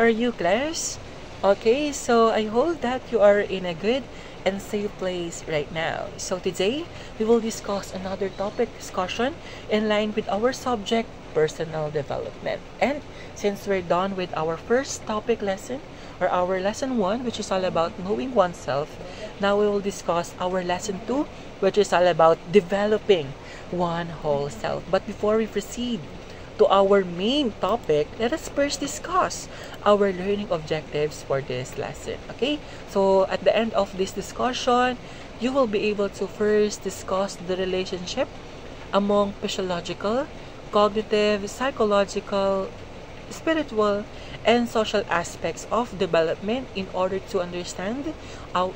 are you, class? Okay, so I hope that you are in a good and safe place right now. So today, we will discuss another topic discussion in line with our subject, personal development. And since we're done with our first topic lesson, or our lesson 1, which is all about knowing oneself, now we will discuss our lesson 2, which is all about developing one whole self. But before we proceed to our main topic, let us first discuss our learning objectives for this lesson. Okay? So, at the end of this discussion, you will be able to first discuss the relationship among physiological, cognitive, psychological, spiritual, and social aspects of development in order to understand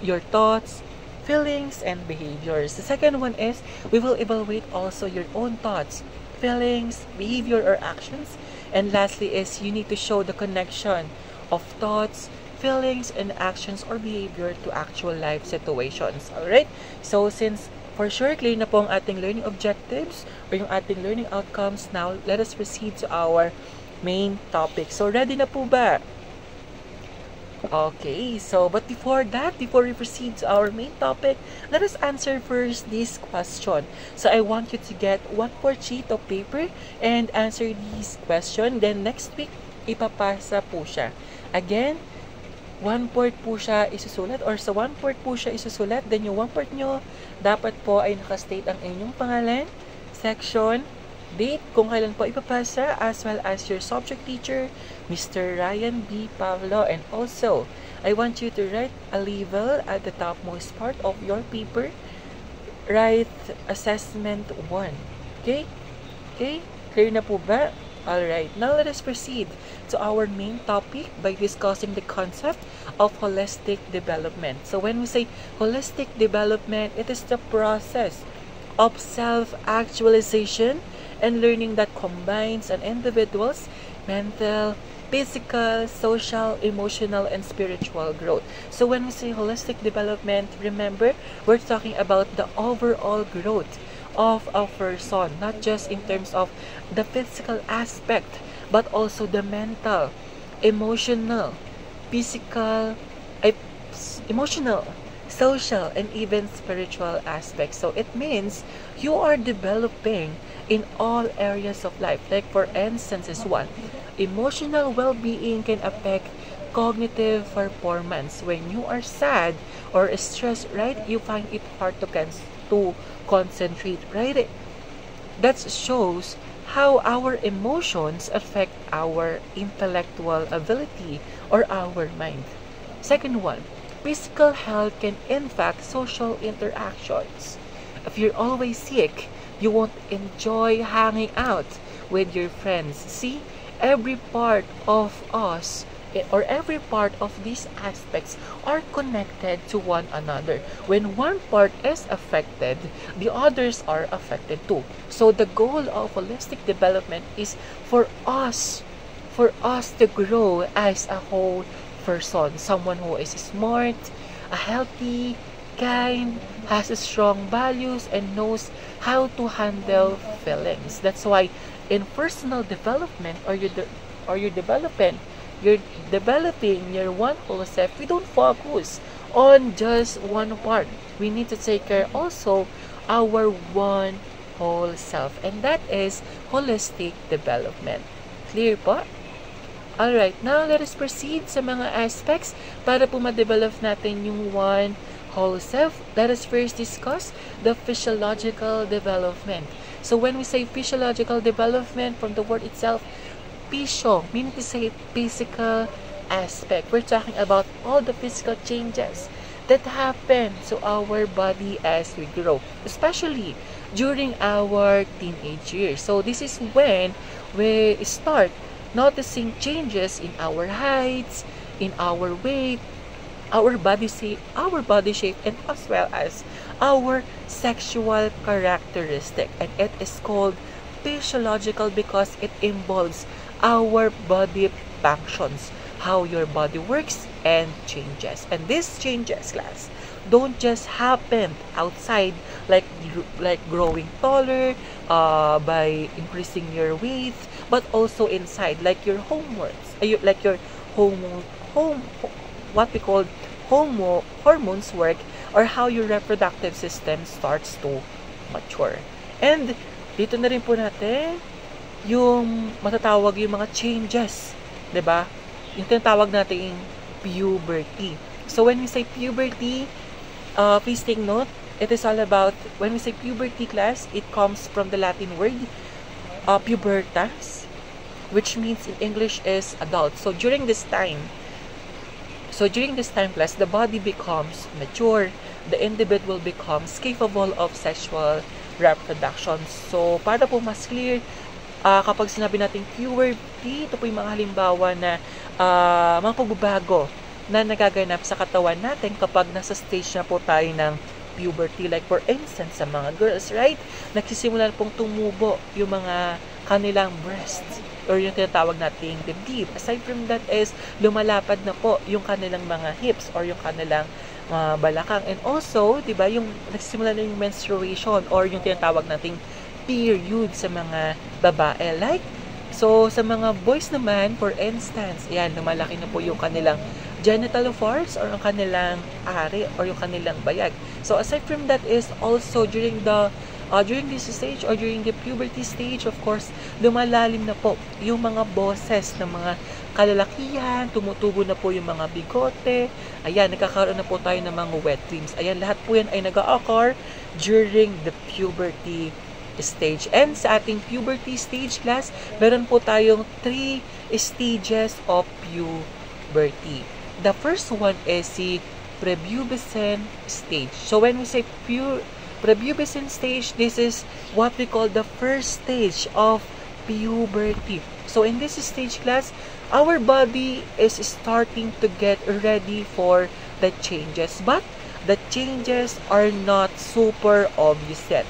your thoughts, feelings, and behaviors. The second one is we will evaluate also your own thoughts, feelings, behavior, or actions. And lastly is you need to show the connection of thoughts, feelings, and actions or behavior to actual life situations. Alright? So since for sure clear na po ang ating learning objectives or yung ating learning outcomes, now let us proceed to our main topic. So ready na po ba? Okay, so but before we proceed to our main topic, let us answer first this question. So I want you to get 1/4 sheet of paper and answer this question. Then next week, ipapasa po siya. Again, 1/4 po siya isusulat or sa 1/4 po siya isusulat. Then yung 1/4 nyo, dapat po ay nakastate ang inyong pangalan, section, date, kung kailan po ipapasa, as well as your subject teacher, Mr. Ryan B. Pavlo. And also, I want you to write a label at the topmost part of your paper. Write assessment 1. Okay? Okay? Clear na po ba? Alright, now let us proceed to our main topic by discussing the concept of holistic development. So when we say holistic development, it is the process of self-actualization and learning that combines an individual's mental, physical, social, emotional, and spiritual growth. So when we say holistic development, remember, we're talking about the overall growth of a person, not just in terms of the physical aspect, but also the mental, emotional, physical, emotional, social, and even spiritual aspects. So it means you are developing in all areas of life. Like for instance is one, emotional well-being can affect cognitive performance. When you are sad or stressed, right, you find it hard to concentrate, right? That shows how our emotions affect our intellectual ability or our mind. Second one, physical health can impact social interactions. If you're always sick, you won't enjoy hanging out with your friends. See, every part of us or every part of these aspects are connected to one another. When one part is affected, the others are affected too. So the goal of holistic development is for us to grow as a whole person, someone who is smart, healthy, kind, has strong values, and knows how to handle feelings. That's why in personal development you're developing your one whole self, we don't focus on just one part. We need to take care also our one whole self, and that is holistic development. Clear po? Alright, now let us proceed sa mga aspects para po ma-develop natin yung one whole self. Let us first discuss the physiological development. So when we say physiological development, from the word itself, physio, meaning to say physical aspect. We're talking about all the physical changes that happen to our body as we grow, especially during our teenage years. So this is when we start noticing changes in our heights, in our weight, our body shape, and as well as our sexual characteristic. And it is called physiological because it involves our body functions, how your body works and changes. And these changes, class, don't just happen outside like growing taller by increasing your weight, but also inside, like your what we call hormones work, or how your reproductive system starts to mature. And dito na rin po natin yung matatawag yung mga changes, 'di ba? Yung tinatawag nating puberty. So when we say puberty, please take note, it is all about, when we say puberty, class, it comes from the Latin word pubertas, which means in English is adult. So during this time, class, the body becomes mature, the individual becomes capable of sexual reproduction. So para po mas clear, kapag sinabi natin puberty, ito po yung mga halimbawa na mga pagbabago na nagaganap sa katawan natin kapag nasa stage na po tayo ng puberty. Like for instance, sa mga girls, right? Nagsisimula pong tumubo yung mga kanilang breasts, or yung tinatawag nating dibdib. Aside from that is, lumalapad na po yung kanilang mga hips or yung kanilang balakang. And also, di ba, yung nagsisimula na yung menstruation or yung tinatawag nating period sa mga babae. Like, so sa mga boys naman, for instance, ayan, lumalaki na po yung kanilang genital parts or ang kanilang ari or yung kanilang bayag. So aside from that is also during this stage or during the puberty stage, of course, lumalalim na po yung mga boses ng mga kalalakihan, tumutubo na po yung mga bigote, ayan, nagkakaroon na po tayo ng mga wet dreams. Ayan, lahat po yan ay nag-occur during the puberty stage. And sa ating puberty stage, class, meron po tayong 3 stages of puberty. The first one is the prepubescent stage. So when we say prepubescent stage, this is what we call the first stage of puberty. So in this stage, class, our body is starting to get ready for the changes, but the changes are not super obvious yet.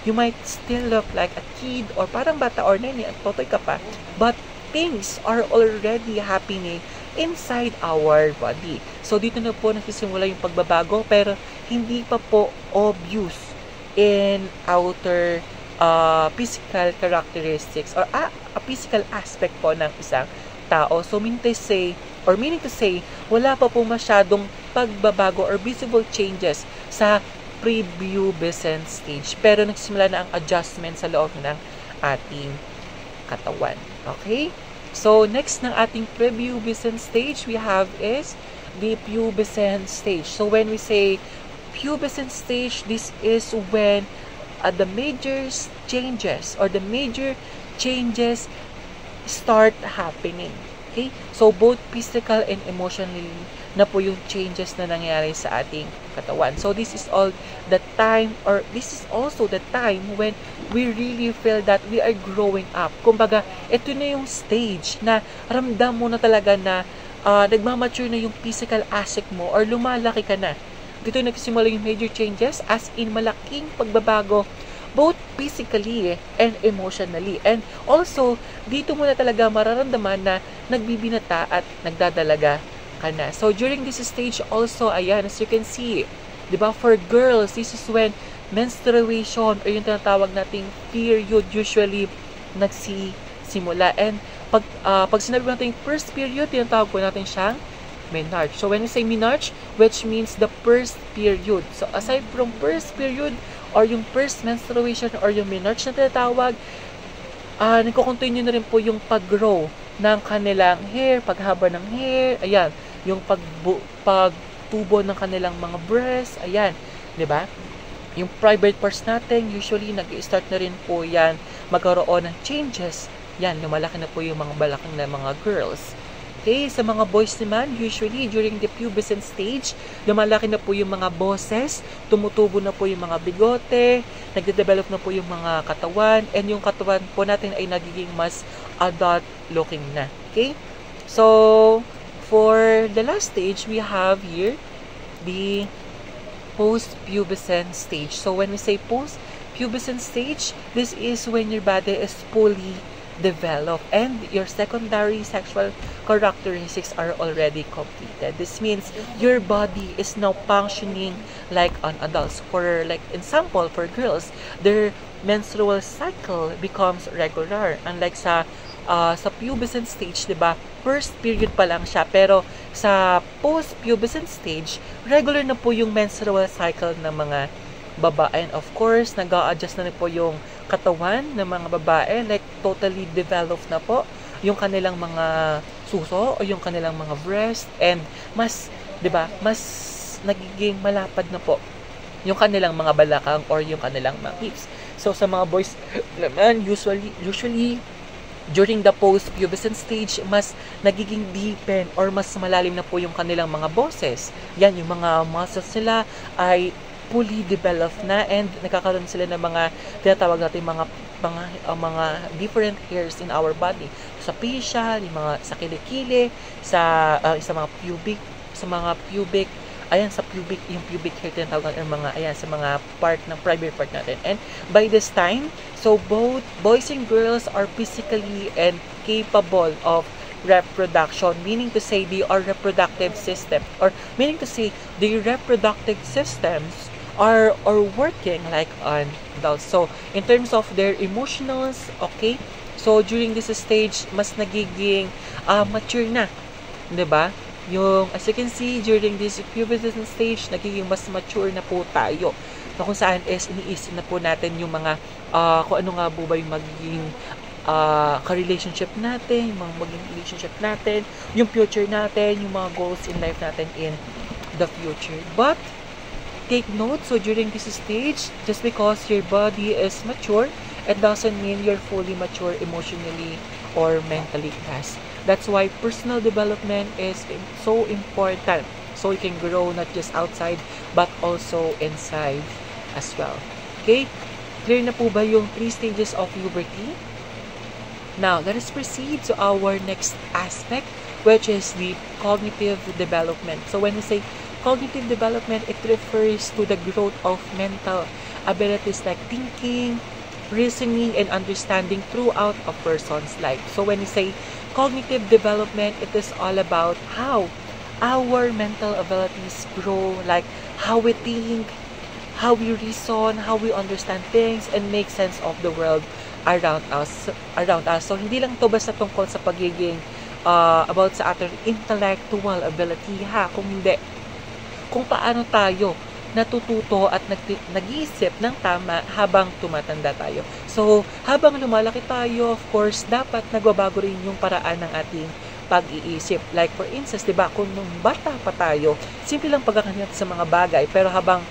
You might still look like a kid or parang bata or nene, totoy ka pa, but things are already happening inside our body. So dito na po nagsisimula yung pagbabago, pero hindi pa po obvious in outer physical characteristics or a physical aspect po ng isang tao. So meaning to say, wala pa po masyadong pagbabago or visible changes sa prepubescent stage, pero nagsimula na ang adjustment sa loob ng ating katawan. Okay? So next ng ating prepubescent stage we have is the pubescent stage. So when we say pubescent stage, this is when the major changes start happening. Okay? So both physical and emotionally na po yung changes na nangyari sa ating katawan. So this is all the time, or this is also the time when we really feel that we are growing up. Kumbaga, ito na yung stage na ramdam mo na talaga na nagmamature na yung physical aspect mo or lumalaki ka na. Dito nagsimula yung major changes, as in malaking pagbabago both physically and emotionally. And also, dito mo na talaga mararamdaman na nagbibinata at nagdadalaga ka na. So, during this stage also, ayan, as you can see, di ba, for girls, this is when menstruation or yung tinatawag nating period usually nagsisimula. And pag sinabi natin first period, tinatawag po natin siyang menarche. So, when we say menarche, which means the first period. So, aside from first period or yung first menstruation or yung menarche na tinatawag, nagko-continue na rin po yung pag-grow ng kanilang hair, paghaba ng hair, ayan, yung pagtubo ng kanilang mga breasts, ayan, di ba? Yung private parts natin, usually nag-start na rin po yan magkaroon ng changes. Yan, lumalaki na po yung mga balaking na mga girls. Okay, sa mga boys naman, usually during the pubescent stage, lumalaki na po yung mga boses, tumutubo na po yung mga bigote, nagde-develop na po yung mga katawan, and yung katawan po natin ay nagiging mas adult looking na. Okay? So, for the last stage, we have here the post-pubescent stage. So, when we say post-pubescent stage, this is when your body is fully developed and your secondary sexual characteristics are already completed. This means your body is now functioning like an adult. For like example, for girls, their menstrual cycle becomes regular. Unlike sa sa pubescent stage, 'di ba? First period pa lang siya, pero sa post-pubescent stage, regular na po yung menstrual cycle ng mga babae. And of course, nag-a-adjust na po yung katawan ng mga babae, like totally developed na po yung kanilang mga suso o yung kanilang mga breast, and mas, 'di ba, mas nagiging malapad na po yung kanilang mga balakang or yung kanilang mga hips. So sa mga boys naman, usually during the post-pubescent stage, mas nagiging deepen or mas malalim na po yung kanilang mga boses. Yan, yung mga muscles nila ay fully developed na, and nagkakaroon sila ng mga tinatawag natin mga different hairs in our body. Sa facial, yung mga sa kilikili, sa mga pubic, ayan, sa pubic, yung pubic hair tinatawag ng mga, ayan, sa mga part ng private part natin. And by this time, so both boys and girls are physically and capable of reproduction, meaning to say they are reproductive system, or meaning to say the reproductive systems are working like an adult. So in terms of their emotionals, okay, so during this stage, mas nagiging mature na, 'di ba? Yung, as you can see, during this pubescent stage, nagiging mas mature na po tayo. Na kung saan is iniisip na po natin yung mga, kung ano nga po ba yung magiging ka-relationship natin, yung mga magiging relationship natin, yung future natin, yung mga goals in life natin in the future. But, take note, so during this stage, just because your body is mature, it doesn't mean you're fully mature emotionally or mentally, guys. That's why personal development is so important. So you can grow not just outside, but also inside as well. Okay? Clear na po ba yung 3 stages of puberty? Now, let us proceed to our next aspect, which is the cognitive development. So when we say cognitive development, it refers to the growth of mental abilities like thinking, reasoning, and understanding throughout a person's life. So when we say cognitive development, it is all about how our mental abilities grow, like how we think, how we reason, how we understand things, and make sense of the world around us. So hindi lang to basta tungkol sa pagiging about sa ating intellectual ability, ha, kung hindi, kung paano tayo natututo at nag-iisip ng tama habang tumatanda tayo. So, habang lumalaki tayo, of course, dapat nagbabago rin yung paraan ng ating pag-iisip. Like, for instance, diba, kung nung bata pa tayo, simple lang pagkakanit sa mga bagay, pero habang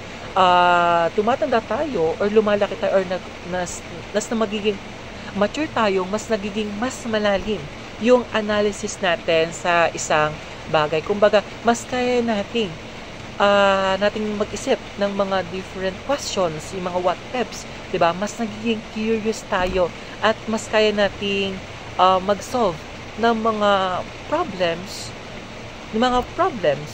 tumatanda tayo, or lumalaki tayo, or nas na magiging mature tayo, mas nagiging mas malalim yung analysis natin sa isang bagay. Kumbaga, mas kaya nating mag-isip ng mga different questions, yung mga what ifs, 'di ba? Mas nagiging curious tayo at mas kaya nating mag-solve ng mga problems,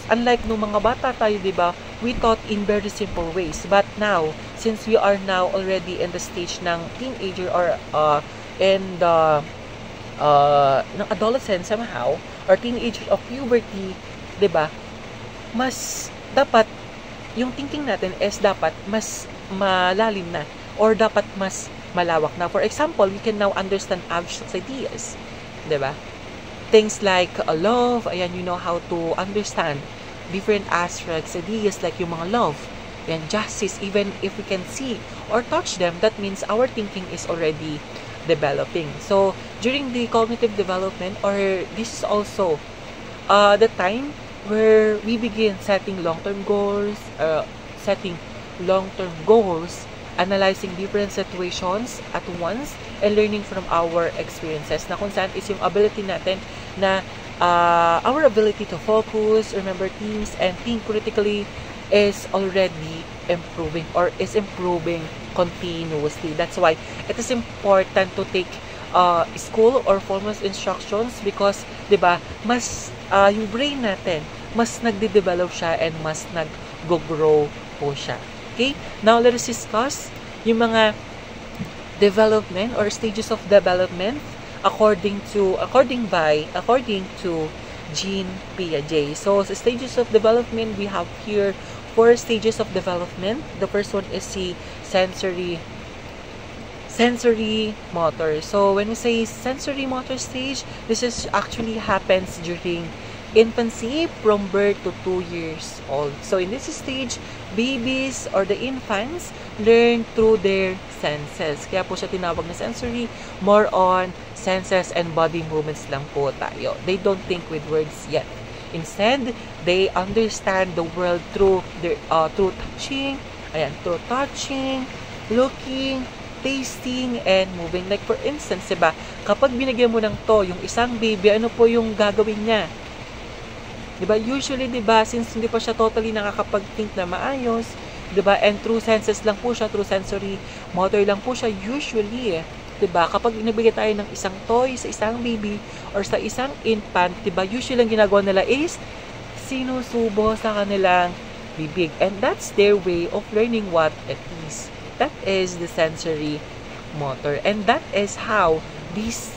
unlike nung mga bata tayo, 'di ba? We thought in very simple ways. But now, since we are now already in the stage ng teenager or in the ng adolescence somehow, or teenage of puberty, 'di ba? Mas dapat yung thinking natin is dapat mas malalim na, or dapat mas malawak na. For example, we can now understand abstract ideas, 'di ba? Things like love, ayan, you know how to understand different abstract ideas like yung mga love and justice. Even if we can see or touch them, that means our thinking is already developing. So during the cognitive development, or this is also the time where we begin setting long-term goals, analyzing different situations at once, and learning from our experiences, na kung saan is yung ability natin na our ability to focus, remember things, and think critically is already improving, or is improving continuously. That's why it is important to take school or formal instructions, because 'di ba, mas yung brain natin mas nagde-develop siya and mas nag-grow po siya. Okay? Now let us discuss yung mga development or stages of development according to Jean Piaget. So sa stages of development, we have here 4 stages of development. The first one is the sensory sensory motor. So when we say sensory motor stage, this is actually happens during infancy from birth to 2 years old. So in this stage, babies or the infants learn through their senses. Kaya po siya tinawag na sensory, more on senses and body movements lang po tayo. They don't think with words yet. Instead, they understand the world through their through touching, looking, tasting, and moving. Like for instance, diba, kapag binigyan mo ng to, yung isang baby, ano po yung gagawin niya? Diba, usually, diba, since hindi pa siya totally nakakapag-think na maayos, diba, and through senses lang po siya, through sensory motor lang po siya, usually, diba, kapag nabigyan tayo ng isang toy sa isang baby or sa isang infant, diba, usually ang ginagawa nila is sinusubo sa kanilang bibig. And that's their way of learning what it is. That is the sensory motor. And that is how these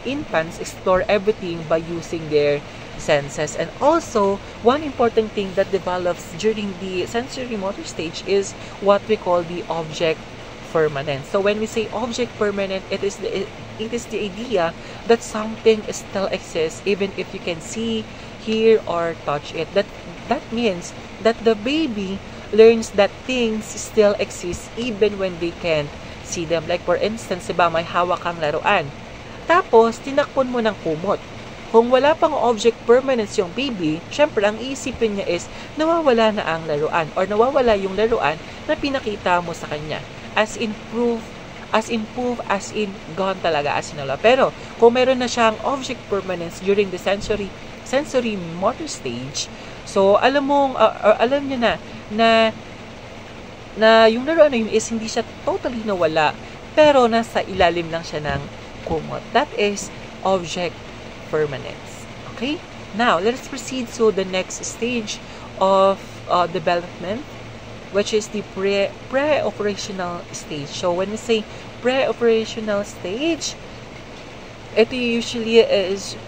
infants explore everything by using their senses. And also, one important thing that develops during the sensory motor stage is what we call the object permanence. So when we say object permanent, it is the idea that something still exists even if you can see, hear, or touch it. That means that the baby learns that things still exist even when they can't see them. Like for instance, diba, may hawak kang laruan. Tapos, tinakpon mo ng kumot. Kung wala pang object permanence yung baby, syempre ang iisipin niya is nawawala na ang laruan or nawawala yung laruan na pinakita mo sa kanya. As in gone talaga, as in wala. Pero kung meron na siyang object permanence during the sensory motor stage, so alam niya na yung laruan na yun is hindi siya totally nawala, pero nasa ilalim lang siya ng kumot. That is object permanence. Okay? Now, let us proceed to the next stage of development, which is the pre-operational stage. So, when we say pre-operational stage, ito usually is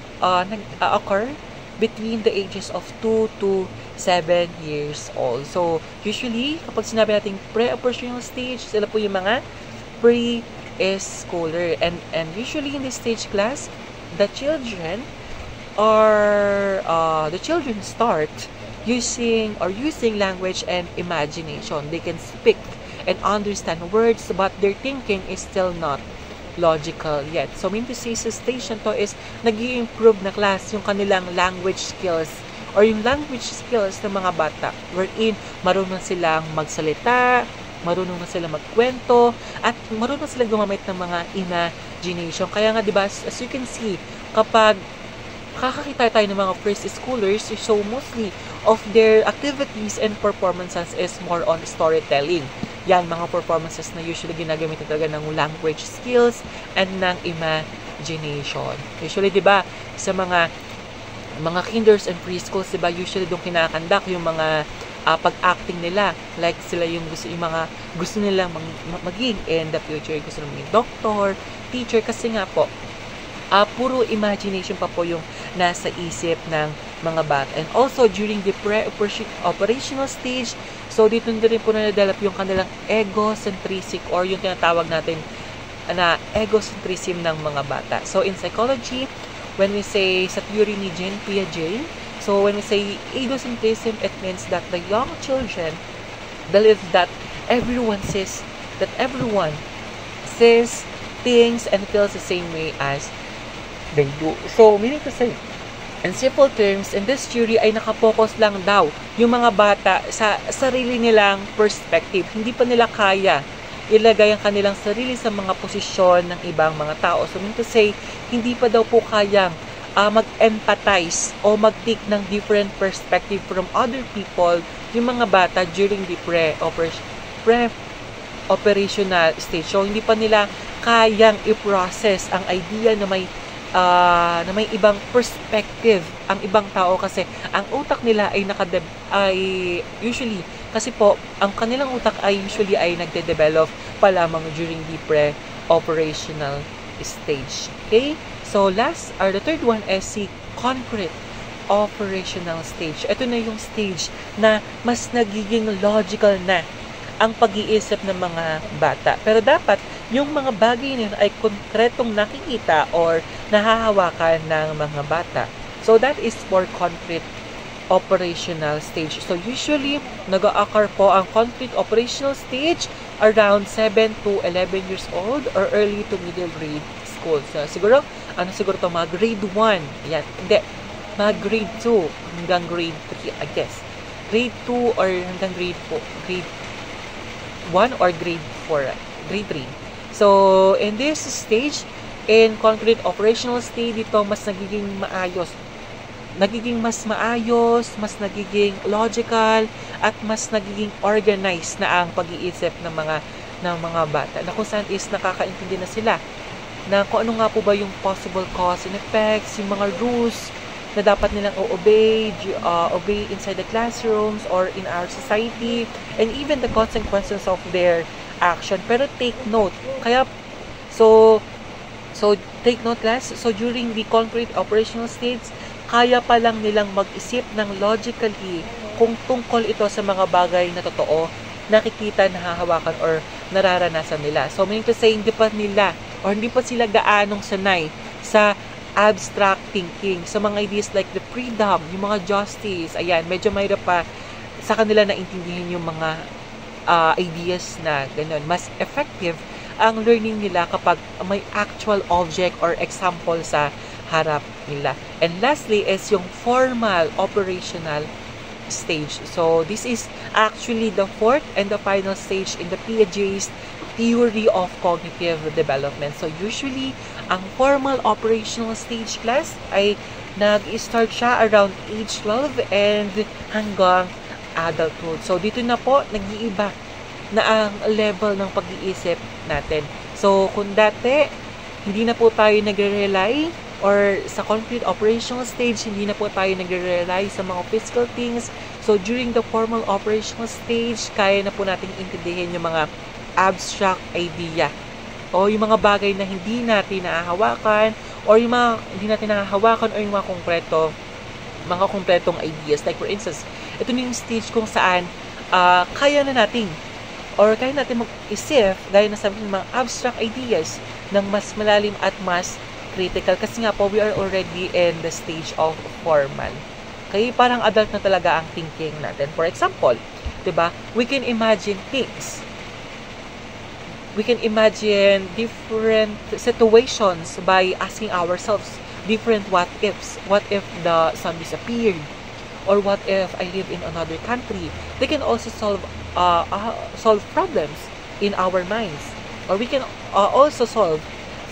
occur between the ages of 2 to 7 years old. So, usually, kapag sinabi natin pre-operational stage, sila po yung mga pre-schooler. And usually in this stage class, the children start using language and imagination. They can speak and understand words, but their thinking is still not logical yet. So, mean to say, sa stage na to is nag-i-improve na class yung kanilang language skills or yung language skills ng mga bata, wherein marunong silang magsalita, marunong na sila magkwento, at marunong silang gumamit ng mga imagination. Kaya nga, diba, as you can see, kapag kakakita tayo ng mga first schoolers, so mostly of their activities and performances is more on storytelling. Yan, mga performances na usually ginagamit talaga ng language skills and ng imagination. Usually, diba, sa mga kinders and preschools, diba, usually doon kinakandak yung mga pag-acting nila. Like, sila yung gusto nilang maging in the future. Gusto nilang maging doctor, teacher, kasi nga po, puro imagination pa po yung nasa isip ng mga bata. And also, during the pre-operational stage, so dito na rin po na-develop yung kanilang egocentrism or yung tinatawag natin na egocentrism ng mga bata. So, in psychology, when we say sa theory ni Jean Piaget, so when we say egocentrism, it means that the young children believe that everyone sees things and feels the same way as they do. So, meaning to say, in simple terms, in this theory ay nakapokus lang daw yung mga bata sa sarili nilang perspective. Hindi pa nila kaya ilagay ang kanilang sarili sa mga posisyon ng ibang mga tao. So, meaning to say, hindi pa daw po kayang mag-empathize o mag-take ng different perspective from other people yung mga bata during the pre-operational stage. So, hindi pa nila kayang i-process ang idea na may ibang perspective ang ibang tao kasi ang utak nila ay usually kasi po ang kanilang utak ay usually ay nagde-develop pa lamang during the pre-operational stage. Okay? So last or the third one is si concrete operational stage. Ito na yung stage na mas nagiging logical na ang pag-iisip ng mga bata. Pero dapat yung mga bagay na yun ay konkretong nakikita or nahahawakan ng mga bata. So that is for concrete operational stage. So usually, nag-occur po ang concrete operational stage around 7 to 11 years old or early to middle grade school. So siguro, siguro to mga grade 1. Yan. Hindi. Mga grade 2 hanggang grade 3, I guess. Grade 2 or hanggang grade 4. Grade 1 or grade 4. Grade 3. So, in this stage, in concrete operational stage, dito mas nagiging maayos. Nagiging mas maayos, mas nagiging logical, at mas nagiging organized na ang pag-iisip ng mga bata. Na kung saan is nakakaintindi na sila na kung ano nga po ba yung possible cause and effects, yung mga rules na dapat nilang obey inside the classrooms or in our society, and even the consequences of their action. Pero take note, so take note class, so during the concrete operational stage, kaya pa lang nilang mag-isip ng logically kung tungkol ito sa mga bagay na totoo, nakikita, nahahawakan, or nararanasan nila. So, meaning to say, hindi pa sila gaanong sanay sa abstract thinking, sa mga ideas like the freedom, yung mga justice, ayan, medyo mayroon pa sa kanila na intindihin yung mga ideas na ganun. Mas effective ang learning nila kapag may actual object or example sa harap nila. And lastly is yung formal operational stage. So this is actually the fourth and the final stage in the Piaget's theory of cognitive development. So usually, ang formal operational stage class ay nag-start siya around age 12 and hanggang adulthood. So dito na po nag-iiba na ang level ng pag-iisip natin. So kung dati hindi na po tayo nagre-rely or sa concrete operational stage, hindi na po tayo nagre-rely sa mga physical things. So during the formal operational stage, kaya na po natin intindihin yung mga abstract idea o yung mga bagay na hindi natin nahahawakan or yung mga hindi natin nahahawakan o yung mga kompletong ideas. Like for instance, ito na yung stage kung saan kaya natin mag-isip gaya na sabi ng mga abstract ideas ng mas malalim at mas critical kasi nga po we are already in the stage of formal. Kaya parang adult na talaga ang thinking natin. For example, 'di ba? We can imagine things. We can imagine different situations by asking ourselves different what ifs. What if the sun disappeared? Or what if I live in another country? They can also solve problems in our minds. Or we can also solve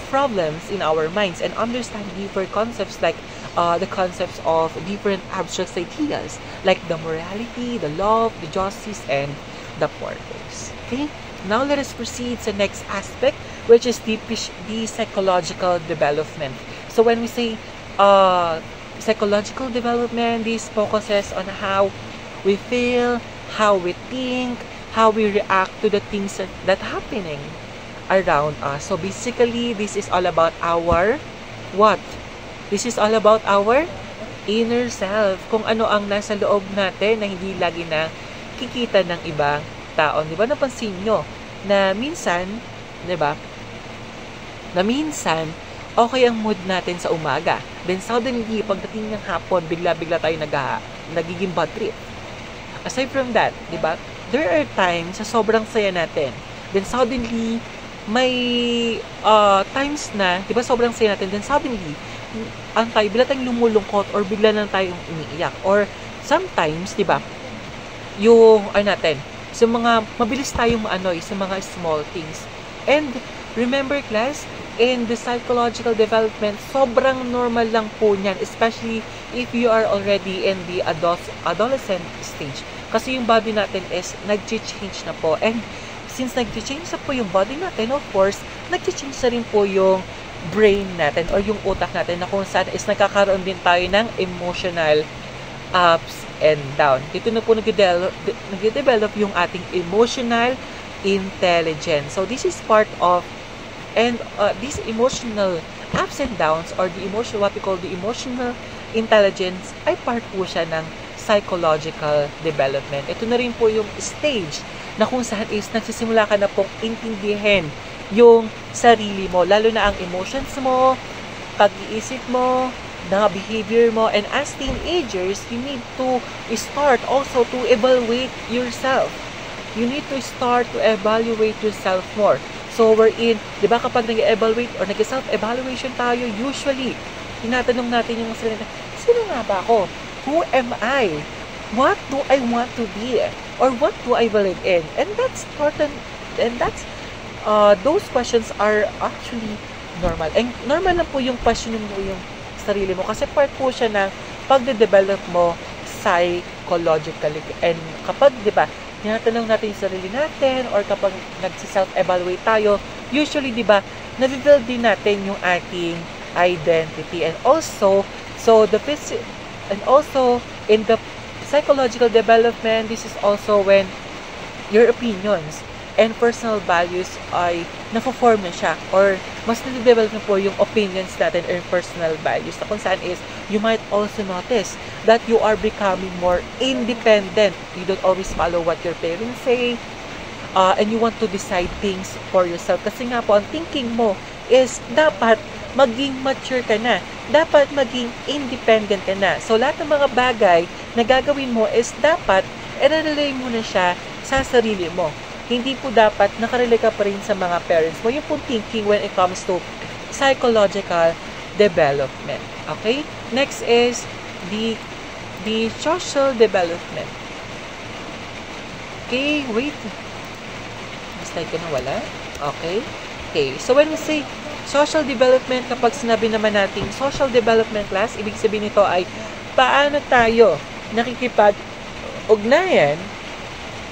problems in our minds and understand deeper concepts like the concepts of different abstract ideas like the morality, the love, the justice, and the purpose. Okay? Now let us proceed to the next aspect, which is the psychological development. So when we say psychological development, this focuses on how we feel, how we think, how we react to the things that happening around us. So basically, this is all about our what? This is all about our inner self. Kung ano ang nasa loob natin na hindi lagi na kikita ng ibang tao. Di ba napansin nyo na minsan, di ba, na minsan, okay ang mood natin sa umaga. Then suddenly, pagdating ng hapon, bigla-bigla tayo nagiging bad trip. Aside from that, di ba, there are times sa sobrang saya natin. Then suddenly, may times na, di ba, sobrang saya natin. Then suddenly, bigla tayong lumulungkot or bigla lang tayong umiiyak. Or sometimes, di ba, yung, sa mga, mabilis tayong maanoy sa mga small things. And, remember class, in the psychological development, sobrang normal lang po niyan, especially if you are already in the adolescent stage. Kasi yung body natin is nag-change na po. And since nag-change na po yung body natin, of course, nag-change na rin po yung brain natin or yung utak natin na kung saan is nagkakaroon din tayo ng emotional ups and down. Dito na po nag-develop yung ating emotional intelligence. So this is part of these emotional ups and downs or what we call the emotional intelligence ay part po siya ng psychological development. Ito na rin po yung stage na kung saan is nagsisimula ka na pong intindihin yung sarili mo, lalo na ang emotions mo, pag-iisip mo, na behavior mo. And as teenagers, you need to start also to evaluate yourself. You need to start to evaluate yourself more. So, we're in, di ba kapag nag-evaluate or nag-self-evaluation tayo, usually, tinatanong natin yung sarili natin, sino nga ba ako? Who am I? What do I want to be? Or what do I believe in? And that's important, and that's, those questions are actually normal. And normal lang po yung questioning mo yung sarili mo kasi part po siya ng pagde-develop mo psychologically. And kapag, di ba, tinatanong natin yung sarili natin or kapag nag-self-evaluate tayo, usually, di ba, na-reveal din natin yung ating identity. And also, in the psychological development, this is also when your opinions and personal values ay na-form na siya or mas na-develop na po yung opinions natin or personal values na kung saan is you might also notice that you are becoming more independent. You don't always follow what your parents say and you want to decide things for yourself kasi nga po ang thinking mo is dapat maging mature ka na. Dapat maging independent ka na. So lahat ng mga bagay na gagawin mo is dapat i-relay mo na siya sa sarili mo. Hindi po dapat nakarelay ka pa rin sa mga parents mo. Yung pong thinking when it comes to psychological development. Okay? Next is the social development. Okay, wait. Slide ko na wala. Okay? Okay, so when we say social development, kapag sinabi naman natin social development class, ibig sabihin nito ay paano tayo nakikipag-ugnayan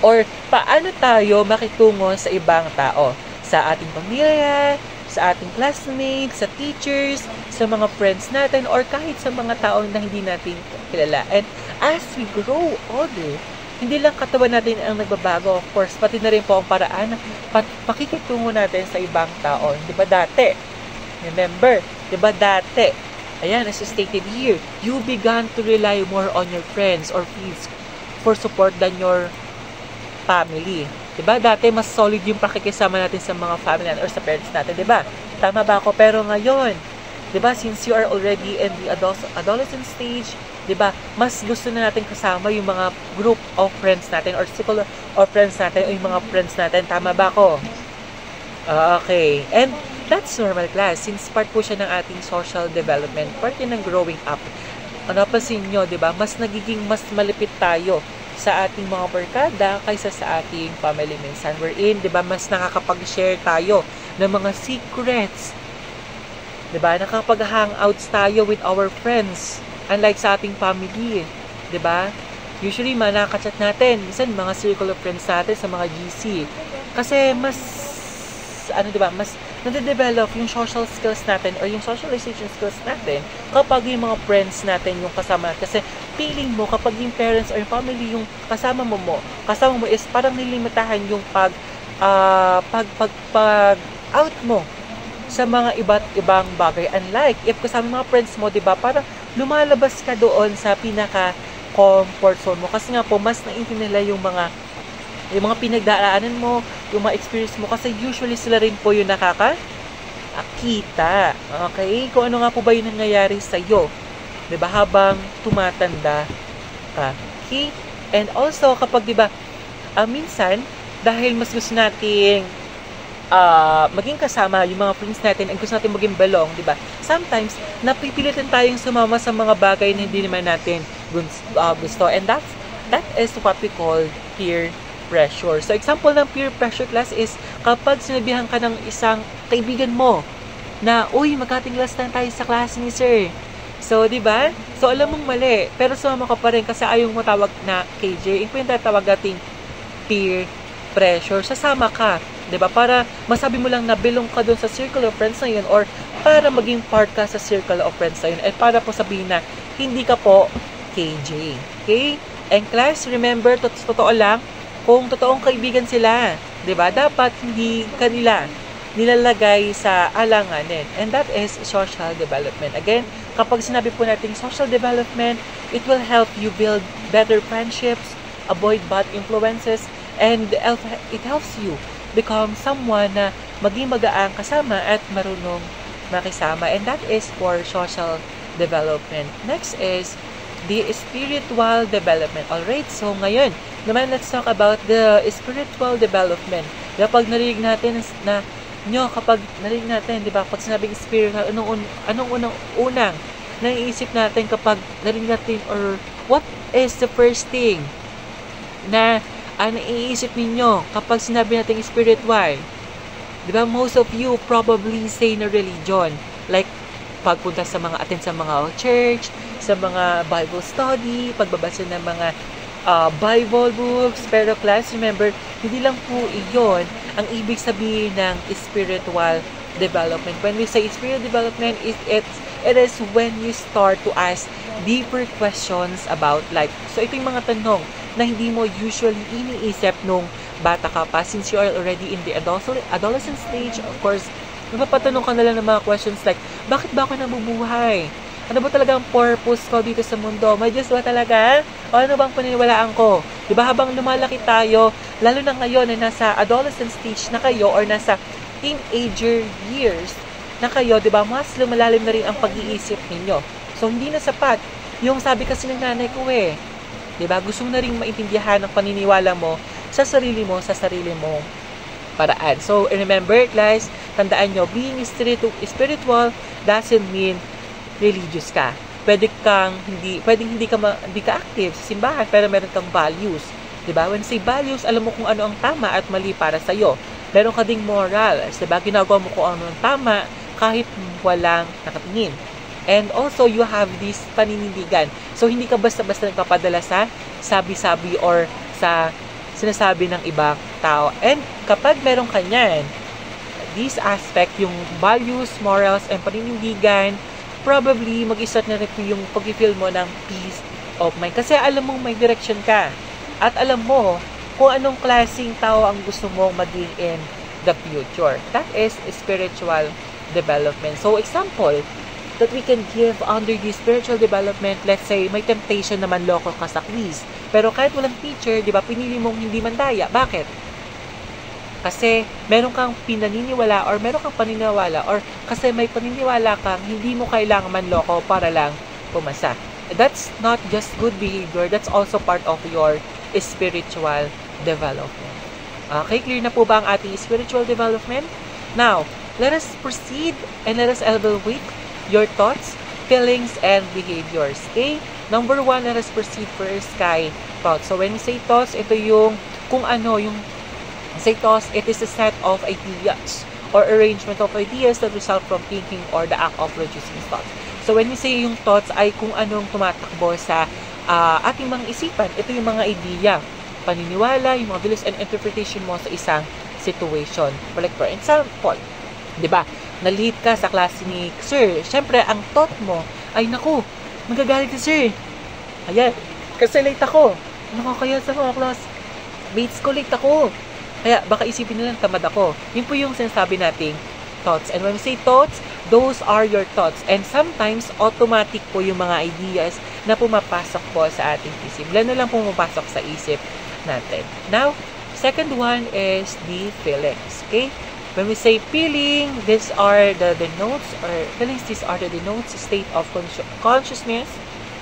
or paano tayo makitungo sa ibang tao, sa ating pamilya, sa ating classmates, sa teachers, sa mga friends natin, or kahit sa mga tao na hindi natin kilala. And as we grow older, hindi lang katawan natin ang nagbabago, of course, pati na rin po ang paraan ng pakikitungo natin sa ibang tao. Di ba dati? Remember, di ba dati? Ayan, as stated here, you began to rely more on your friends or peers for support than your family. Diba? Dati, mas solid yung pakikisama natin sa mga family or sa parents natin. Diba? Tama ba ako? Pero ngayon, diba, since you are already in the adolescent stage, diba, mas gusto na natin kasama yung mga group of friends natin or circle of friends natin o yung mga friends natin. Tama ba ako? Okay. And that's normal class. Since part po siya ng ating social development, part yun ng growing up. Ano pasin nyo, diba? Mas malipit tayo sa ating mga barkada kaysa sa ating family. Minsan we're in, 'di ba, mas nakakapag-share tayo ng mga secrets. 'Di ba? Nakakapag-hangouts tayo with our friends unlike sa ating family, 'di ba? Usually nakaka-chat natin, minsan mga circle of friends natin sa mga GC. Kasi mas 'di ba, mas nade-develop yung social skills natin or yung socialization skills natin kapag yung mga friends natin yung kasama natin. Kasi feeling mo kapag yung parents or family yung kasama mo is parang nilimitahan yung pag out mo sa mga iba't ibang bagay. Unlike if kasama mga friends mo, 'di ba, parang lumalabas ka doon sa pinaka comfort zone mo kasi nga po mas naiintindihan nila yung mga pinagdaanan mo, yung mga experience mo kasi usually sila rin po yung nakakakita. Okay? Kung ano nga po ba yung nangyayari sa'yo, 'di ba, habang tumatanda ka. Okay? And also kapag 'di ba, minsan dahil mas gusto nating maging kasama yung mga friends natin and gusto natin maging belong, 'di ba? Sometimes napipilitan tayong sumama sa mga bagay na hindi naman natin gusto. And that is what we call peer pressure. So, example ng peer pressure class is kapag sinabihan ka ng isang kaibigan mo na, uy, magkating class lang tayo sa klase ni sir. So, di ba? So, alam mong mali. Pero sumama ka pa rin kasi ayaw mo matawag na KJ. Yung pinatawag nating peer pressure. Sasama ka. Di ba? Para masabi mo lang na belong ka doon sa circle of friends na yun or para maging part ka sa circle of friends na yun. At para po sabihin na hindi ka po KJ. Okay? And class, remember, totoo lang, kung totoong kaibigan sila, 'di ba? Dapat hindi kanila nilalagay sa alanganin. And that is social development. Again, kapag sinabi po natin social development, it will help you build better friendships, avoid bad influences, and it helps you become someone na maging magaang kasama at marunong makisama. And that is for social development. Next is the spiritual development. Alright, so ngayon naman let's talk about the spiritual development. Kapag narinig natin na kapag narinig natin, di ba, pag sinabing spiritual, anong unang naiisip natin kapag narinig natin, or what is the first thing na naiisip ninyo kapag sinabi natin spiritual? Di ba, most of you probably say na religion. Like, pagpunta sa mga attend sa mga church, sa mga Bible study, pagbabasa ng mga Bible books. Pero class, remember, hindi lang po iyon ang ibig sabihin ng spiritual development. When we say spiritual development, it is when you start to ask deeper questions about life. So, ito yung mga tanong na hindi mo usually iniisip nung bata ka pa. Since you are already in the adolescent stage, of course, napapatanong ka na lang ng mga questions like, bakit ba ako nabubuhay? Ano ba talaga ang purpose ko dito sa mundo? May Diyos ba talaga? O ano bang paniniwalaan ko? Diba habang lumalaki tayo, lalo na ngayon na nasa adolescent stage na kayo or nasa teenager years na kayo, diba, mas lumalalim na rin ang pag-iisip ninyo. So, hindi na sapat. Yung sabi kasi ng nanay ko diba, gusto mo na rin maintindihan ang paniniwala mo sa sarili mong paraan. So, remember, guys, tandaan nyo, being spiritual doesn't mean religious ka. Pwedeng hindi ka active sa simbahan, pero meron kang values. Diba? When say values, alam mo kung ano ang tama at mali para sa'yo. Meron ka ding morals. Diba? Ginagawa mo kung ano ang tama kahit walang nakatingin. And also, you have this paninindigan. So, hindi ka basta-basta nagpapadala sa sabi-sabi or sa sinasabi ng ibang tao. And kapag meron ka niyan, this aspect, yung values, morals, and paninindigan, probably mag-start na rin yung pag-feel mo ng peace of mind. Kasi alam mong may direction ka. At alam mo kung anong klaseng tao ang gusto mong maging in the future. That is spiritual development. So, example that we can give under the spiritual development, let's say, may temptation na manloko ka sa quiz. Pero kahit walang teacher, di ba, pinili mong hindi mandaya. Bakit? Kasi meron kang pinaniniwala or meron kang paniniwala or kasi may paniniwala kang hindi mo kailangan manloko para lang pumasa. That's not just good behavior, that's also part of your spiritual development. Okay, clear na po ba ang ating spiritual development? Now, let us proceed and let us evaluate your thoughts, feelings, and behaviors. Okay? Number 1, let us proceed first kay thoughts. So, when we say thoughts, ito yung kung ano, yung say thoughts, it is a set of ideas or arrangement of ideas that result from thinking or the act of producing thoughts. So, when we say yung thoughts ay kung anong tumatakbo sa ating mga isipan, ito yung mga idea, paniniwala, yung mga beliefs and interpretation mo sa isang situation. Like for example, di ba, na-late ka sa klase ni sir. Siyempre, ang thought mo ay, naku, magagalit si sir. Ayan, kasi late ako. Nakakaya sa mga classmates ko, late ako. Kaya baka isipin nilang tamad ako. Yun po yung sinasabi nating thoughts. And when we say thoughts, those are your thoughts. And sometimes, automatic po yung mga ideas na pumapasok po sa ating isip. Ilan na lang pumapasok sa isip natin. Now, second one is the feelings. Okay? When we say feeling, these are the denotes, or feelings, these are the denotes state of consciousness,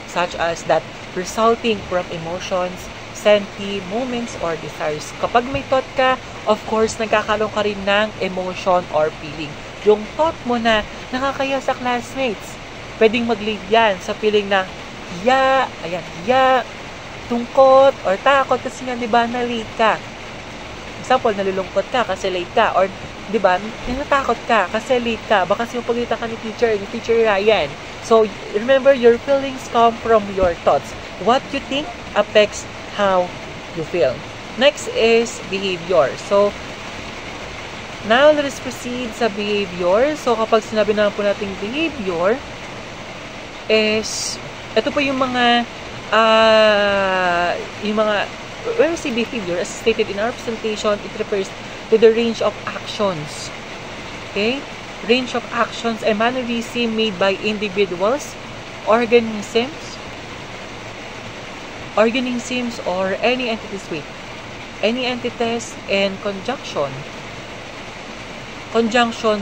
such as that resulting from emotions, senti, moments, or desires. Kapag may thought ka, of course, nagkakaroon ka rin ng emotion or feeling. Yung thought mo na nakakaya sa classmates, pwedeng mag-lead yan sa feeling na hiya, tungkot, or takot kasi nga, di ba, na-late ka. Example, nalulungkot ka kasi late ka, or di ba, natakot ka kasi late ka, baka sinupagalitan ka ni teacher Ryan. So, remember, your feelings come from your thoughts. What you think affects how you feel. Next is behavior. So, now let us proceed sa behavior. So, kapag sinabi na po natin behavior, is, ito po yung mga, when we say behavior, as stated in our presentation, it refers to the range of actions. Okay? Range of actions and mannerism made by individuals, organisms, organisms or any entities, any entities in conjunction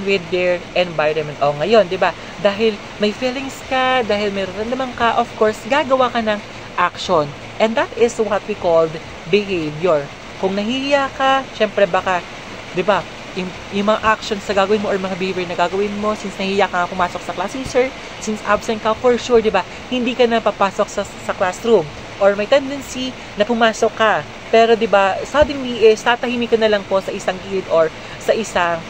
with their environment. O ngayon, di ba? Dahil may feelings ka, dahil may nararamdaman ka, of course, gagawa ka ng action. And that is what we called behavior. Kung nahihiya ka, syempre baka, di ba, yung mga actions na gagawin mo or mga behavior na gagawin mo, since nahihiya ka pumasok sa class teacher, since absent ka, for sure, di ba, hindi ka na papasok sa classroom. Or may tendency na pumasok ka. Pero, di ba, suddenly is, tatahimik ka na lang po sa isang gilid or sa isang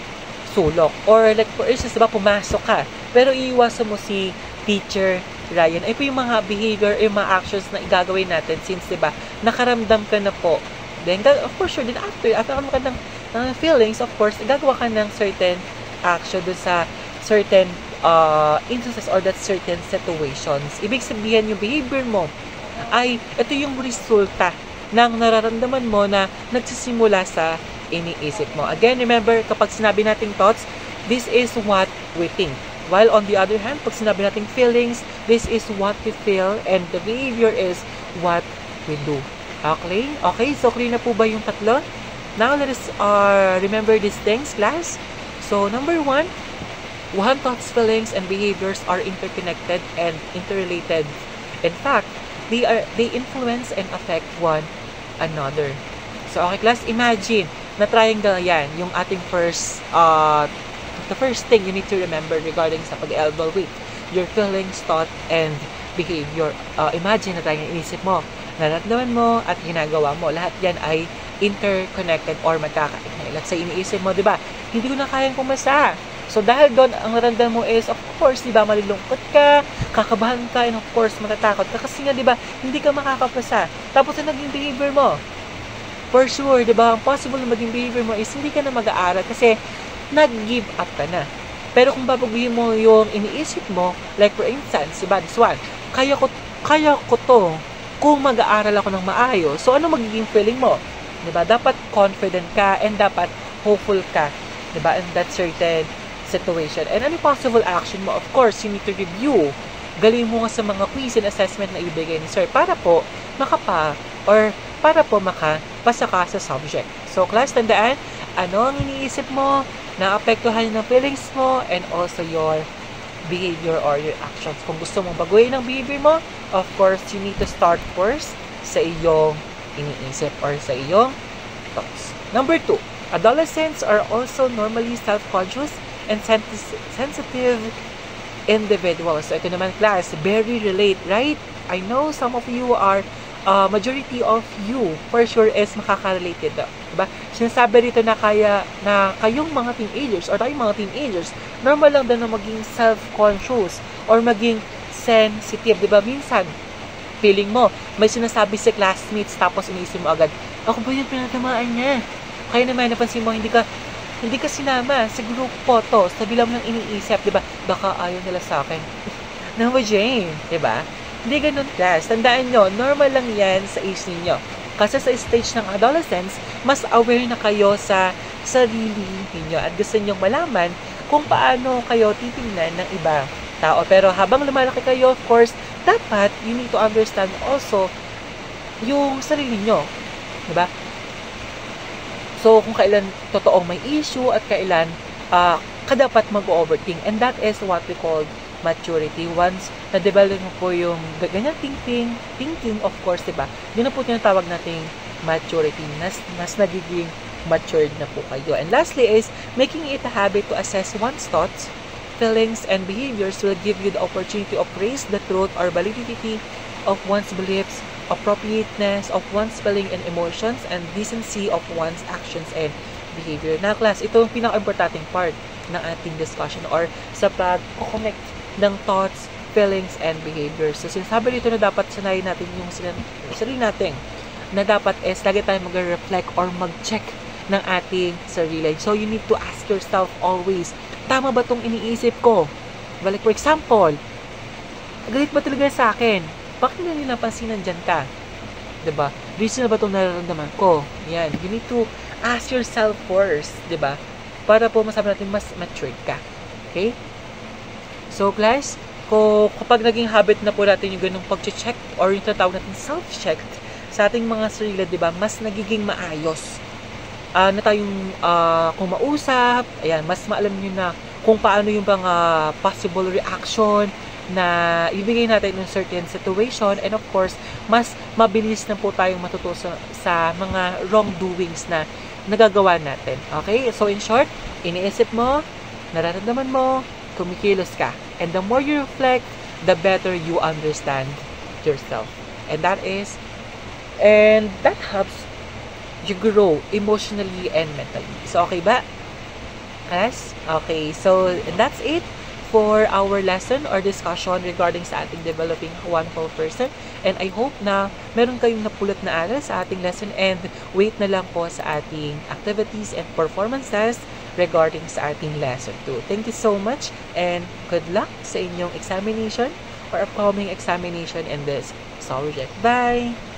sulok. Or, like, for instance, di ba, pumasok ka. Pero, iiwasan mo si teacher Ryan. Ay po yung mga behavior, yung mga actions na igagawin natin since, di ba, nakaramdam ka na po. Then, of course, sure, then after mo ka ng feelings, of course, gagawa ka ng certain action dun sa certain instances or that certain situations. Ibig sabihin, yung behavior mo ay ito yung resulta ng nararamdaman mo na nagsisimula sa iniisip mo. Again, remember, kapag sinabi nating thoughts, this is what we think. While on the other hand, pag sinabi nating feelings, this is what we feel and the behavior is what we do. Okay? Okay, so clear na po ba yung tatlo? Now, let us remember these things, class. So, number one, thoughts, feelings, and behaviors are interconnected and interrelated. In fact, they influence and affect one another. So, okay, class, imagine na triangle yan, yung ating the first thing you need to remember regarding sa pag-elbow weight, your feelings, thought, and behavior. Imagine na triangle, inisip mo, nararamdaman mo, at ginagawa mo. Lahat yan ay interconnected or magkakaignay. Let's say, iniisip mo, di ba, hindi ko na kayang pumasa. So, dahil doon, ang naramdaman mo is, of course, di ba, malilungkot ka, kakabahan ka, and of course, matatakot ka. Kasi nga, di ba, hindi ka makakapasa. Tapos, ang naging behavior mo, for sure, di ba, ang possible na maging behavior mo is, hindi ka na mag-aaral kasi, nag-give up ka na. Pero kung babaguhin mo yung iniisip mo, like for instance, diba, this one, kaya ko to, kung mag-aaral ako ng maayos, so ano magiging feeling mo? Diba? Dapat confident ka and dapat hopeful ka, diba? In that certain situation. And any possible action mo, of course, you need to review. Galing mo nga sa mga quiz and assessment na ibigay ni sir para po makapasa ka sa subject. So, class, tandaan, ano ang iniisip mo, naapektuhan ng feelings mo, and also your behavior or your actions. Kung gusto mong baguhin ang behavior mo, of course, you need to start first sa iyong iniisip or sa iyong thoughts. Number 2, adolescents are also normally self-conscious and sensitive individuals. So, ito naman, class, very relate, right? I know some of you are, majority of you, for sure, is makaka-relate ito. Diba? Sinasabi rito na kayong mga teenagers or tayong mga teenagers, normal lang din na maging self-conscious or maging sensitive. Diba? Minsan, feeling mo, may sinasabi si classmates tapos iniisip mo agad, ako ba yung pinatamaan niya? Kaya naman napansin mo, hindi ka sinama sa group photo, sabi lang ng iniisip, diba? Baka ayaw nila sa akin. No, Jane, diba? Hindi ganun, class. Tandaan nyo, normal lang yan sa age ninyo. Kasi sa stage ng adolescence, mas aware na kayo sa sarili ninyo at gusto nyong malaman kung paano kayo titingnan ng iba tao. Pero habang lumalaki kayo, of course, dapat you need to understand also yung sarili nyo. Diba? So, kung kailan totoong may issue at kailan ka dapat mag-overthink. And that is what we call maturity. Once na-develop mo po yung ganyan thinking, of course, diba? Yun na po tinatawag nating maturity. Mas nagiging matured na po kayo. And lastly is, making it a habit to assess one's thoughts, feelings, and behaviors will give you the opportunity to appraise the truth or validity of one's beliefs, appropriateness of one's feeling and emotions, and decency of one's actions and behavior. Na class, ito yung pinaka-importanting part ng ating discussion or sa pag-connect ng thoughts, feelings, and behaviors. So, sinasabi dito na dapat sanayin natin yung sarili natin na dapat is lagi tayo mag-reflect or mag-check ng ating sarili. So, you need to ask yourself always, tama ba itong iniisip ko? Like, for example, galit ba talaga sa akin? Bakit na nila pansinan dyan ka? Diba? Reason na ba itong nararamdaman ko? Yan. You need to ask yourself first. Diba? Para po masabi natin mas matured ka. Okay? So, class, Kapag naging habit na po natin yung ganung pag-check or yung tatawag natin self-check sa ating mga sarili, di ba, mas nagiging maayos na tayong kumausap. Ayan, mas maalam nyo na kung paano yung mga possible reaction na ibigay natin in certain situation, and of course, mas mabilis na po tayong matuto sa mga wrongdoings na nagagawa natin. Okay? So, in short, iniisip mo, nararamdaman mo, kumikilos ka. And the more you reflect, the better you understand yourself. And that helps you grow emotionally and mentally. So, okay ba? Yes? Okay. So, and that's it for our lesson or discussion regarding sa ating developing a wonderful person. And I hope na meron kayong napulot na aral sa ating lesson, and wait na lang po sa ating activities and performances regarding sa ating lesson 2. Thank you so much and good luck sa inyong examination or upcoming examination in this subject. Bye!